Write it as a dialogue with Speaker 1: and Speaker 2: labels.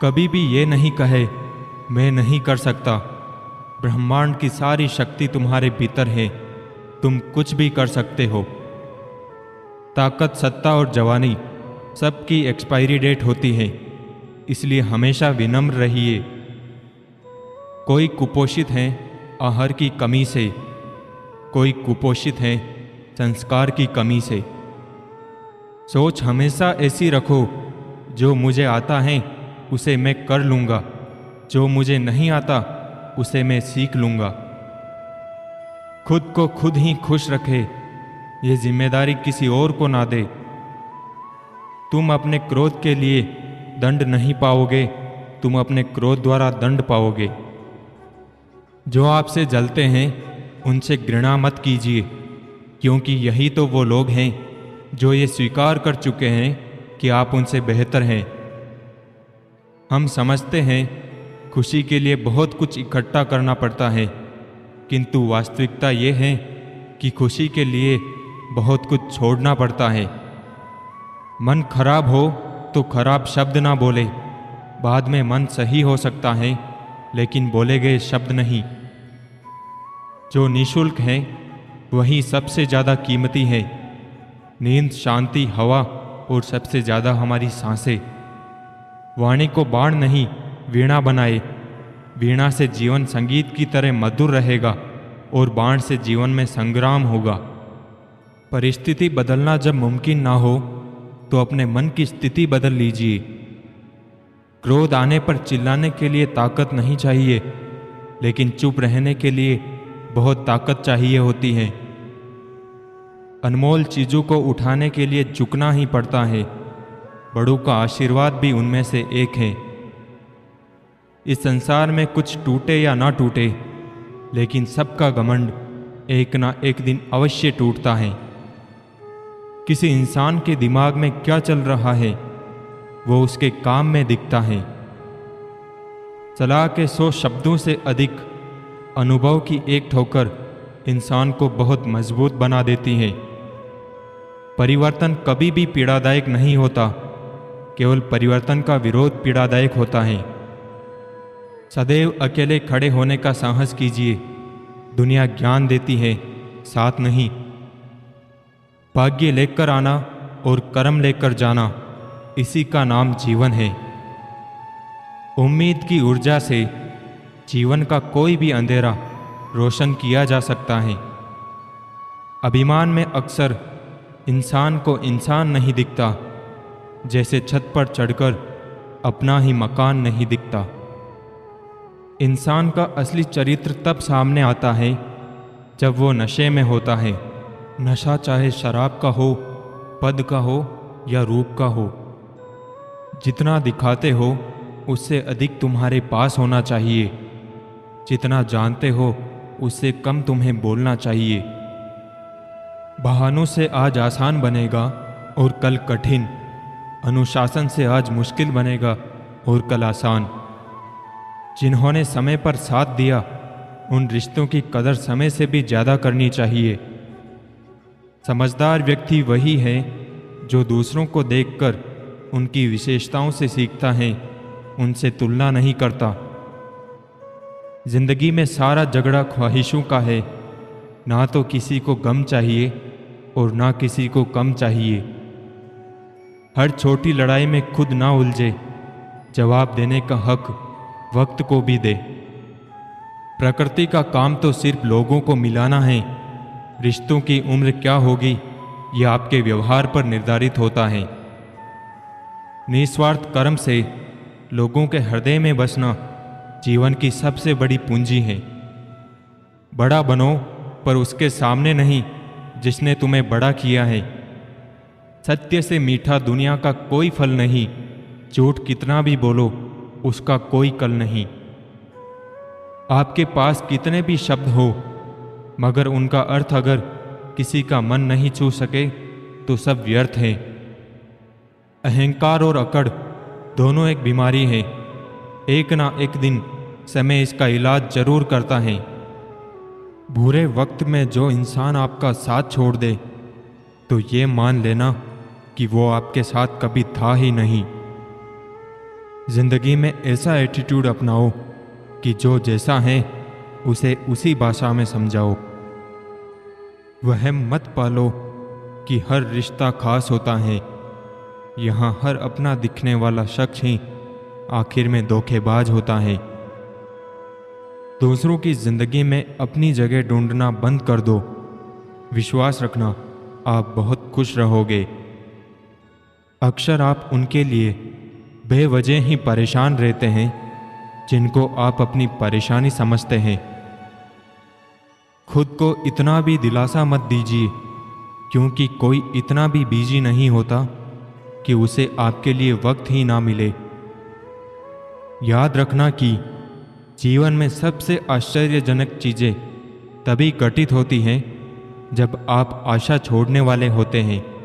Speaker 1: कभी भी ये नहीं कहे मैं नहीं कर सकता। ब्रह्मांड की सारी शक्ति तुम्हारे भीतर है, तुम कुछ भी कर सकते हो। ताकत, सत्ता और जवानी सबकी एक्सपायरी डेट होती है, इसलिए हमेशा विनम्र रहिए। कोई कुपोषित है आहार की कमी से, कोई कुपोषित है संस्कार की कमी से। सोच हमेशा ऐसी रखो, जो मुझे आता है उसे मैं कर लूँगा, जो मुझे नहीं आता उसे मैं सीख लूँगा। खुद को खुद ही खुश रखे, ये जिम्मेदारी किसी और को ना दे। तुम अपने क्रोध के लिए दंड नहीं पाओगे, तुम अपने क्रोध द्वारा दंड पाओगे। जो आपसे जलते हैं उनसे घृणा मत कीजिए, क्योंकि यही तो वो लोग हैं जो ये स्वीकार कर चुके हैं कि आप उनसे बेहतर हैं। हम समझते हैं खुशी के लिए बहुत कुछ इकट्ठा करना पड़ता है, किंतु वास्तविकता ये है कि खुशी के लिए बहुत कुछ छोड़ना पड़ता है। मन खराब हो तो खराब शब्द ना बोले, बाद में मन सही हो सकता है लेकिन बोले गए शब्द नहीं। जो निःशुल्क है वही सबसे ज़्यादा कीमती है। नींद, शांति, हवा और सबसे ज़्यादा हमारी सांसें। वाणी को बाण नहीं वीणा बनाए। वीणा से जीवन संगीत की तरह मधुर रहेगा और बाण से जीवन में संग्राम होगा। परिस्थिति बदलना जब मुमकिन ना हो तो अपने मन की स्थिति बदल लीजिए। क्रोध आने पर चिल्लाने के लिए ताकत नहीं चाहिए, लेकिन चुप रहने के लिए बहुत ताकत चाहिए होती है। अनमोल चीज़ों को उठाने के लिए झुकना ही पड़ता है। बड़ों का आशीर्वाद भी उनमें से एक है। इस संसार में कुछ टूटे या ना टूटे, लेकिन सबका घमंड एक ना एक दिन अवश्य टूटता है। किसी इंसान के दिमाग में क्या चल रहा है वो उसके काम में दिखता है। सलाह के 100 शब्दों से अधिक अनुभव की एक ठोकर इंसान को बहुत मजबूत बना देती है। परिवर्तन कभी भी पीड़ादायक नहीं होता, केवल परिवर्तन का विरोध पीड़ादायक होता है। सदैव अकेले खड़े होने का साहस कीजिए। दुनिया ज्ञान देती है, साथ नहीं। भाग्य लेकर आना और कर्म लेकर जाना, इसी का नाम जीवन है। उम्मीद की ऊर्जा से जीवन का कोई भी अंधेरा रोशन किया जा सकता है। अभिमान में अक्सर इंसान को इंसान नहीं दिखता, जैसे छत पर चढ़कर अपना ही मकान नहीं दिखता। इंसान का असली चरित्र तब सामने आता है जब वो नशे में होता है। नशा चाहे शराब का हो, पद का हो या रूप का हो। जितना दिखाते हो उससे अधिक तुम्हारे पास होना चाहिए। जितना जानते हो उससे कम तुम्हें बोलना चाहिए। बहानों से आज आसान बनेगा और कल कठिन। अनुशासन से आज मुश्किल बनेगा और कल आसान। जिन्होंने समय पर साथ दिया, उन रिश्तों की कदर समय से भी ज़्यादा करनी चाहिए। समझदार व्यक्ति वही है जो दूसरों को देखकर उनकी विशेषताओं से सीखता है, उनसे तुलना नहीं करता। जिंदगी में सारा झगड़ा ख्वाहिशों का है। ना तो किसी को गम चाहिए और ना किसी को कम चाहिए। हर छोटी लड़ाई में खुद ना उलझे। जवाब देने का हक वक्त को भी दे। प्रकृति का काम तो सिर्फ लोगों को मिलाना है। रिश्तों की उम्र क्या होगी ये आपके व्यवहार पर निर्धारित होता है। निस्वार्थ कर्म से लोगों के हृदय में बसना जीवन की सबसे बड़ी पूंजी है। बड़ा बनो पर उसके सामने नहीं जिसने तुम्हें बड़ा किया है। सत्य से मीठा दुनिया का कोई फल नहीं। झूठ कितना भी बोलो उसका कोई कल नहीं। आपके पास कितने भी शब्द हो, मगर उनका अर्थ अगर किसी का मन नहीं छू सके तो सब व्यर्थ है। अहंकार और अकड़ दोनों एक बीमारी है। एक ना एक दिन समय इसका इलाज जरूर करता है। बुरे वक्त में जो इंसान आपका साथ छोड़ दे तो ये मान लेना कि वो आपके साथ कभी था ही नहीं। जिंदगी में ऐसा एटीट्यूड अपनाओ कि जो जैसा है उसे उसी भाषा में समझाओ। वह मत पालो कि हर रिश्ता खास होता है। यहाँ हर अपना दिखने वाला शख्स ही आखिर में धोखेबाज होता है। दूसरों की जिंदगी में अपनी जगह ढूंढना बंद कर दो। विश्वास रखना, आप बहुत खुश रहोगे। अक्सर आप उनके लिए बेवजह ही परेशान रहते हैं जिनको आप अपनी परेशानी समझते हैं। खुद को इतना भी दिलासा मत दीजिए, क्योंकि कोई इतना भी बिजी नहीं होता कि उसे आपके लिए वक्त ही ना मिले। याद रखना कि जीवन में सबसे आश्चर्यजनक चीज़ें तभी घटित होती हैं जब आप आशा छोड़ने वाले होते हैं।